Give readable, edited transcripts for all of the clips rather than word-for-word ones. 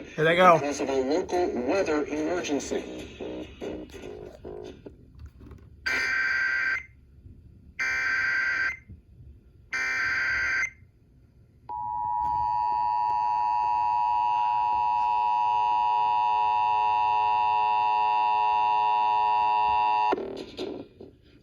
Virginia Here they go. because of a local weather emergency.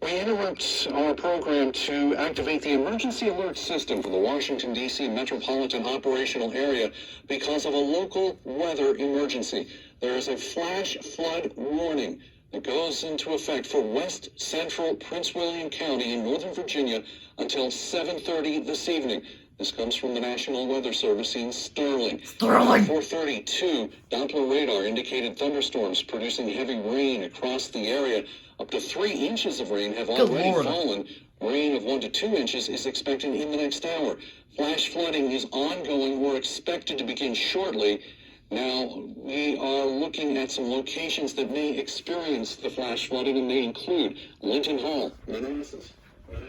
We interrupt our program to activate the emergency alert system for the Washington, D.C. metropolitan operational area because of a local weather emergency. There is a flash flood warning that goes into effect for west central Prince William County in Northern Virginia until 7:30 this evening. This comes from the National Weather Service in Sterling. Sterling. 4:32, Doppler radar indicated thunderstorms producing heavy rain across the area. Up to 3 inches of rain have already fallen. Rain of 1 to 2 inches is expected in the next hour. Flash flooding is ongoing or expected to begin shortly. Now, we are looking at some locations that may experience the flash flooding, and they include Linton Hall, Manassas Park,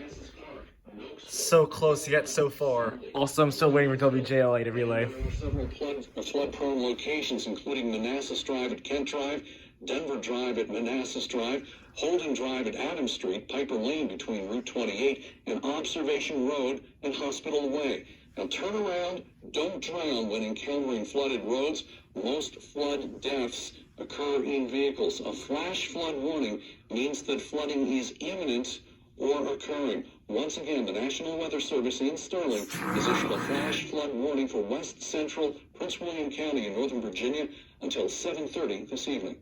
So close yet so far. Also, I'm still waiting for WJLA to relay. There are several flood-prone locations, including Manassas Drive at Kent Drive, Denver Drive at Manassas Drive, Holden Drive at Adams Street, Piper Lane between Route 28 and Observation Road and Hospital Way. Now turn around, don't drown when encountering flooded roads. Most flood deaths occur in vehicles. A flash flood warning means that flooding is imminent or occurring. Once again, the National Weather Service in Sterling has issued a flash flood warning for west central Prince William County in Northern Virginia until 7:30 this evening.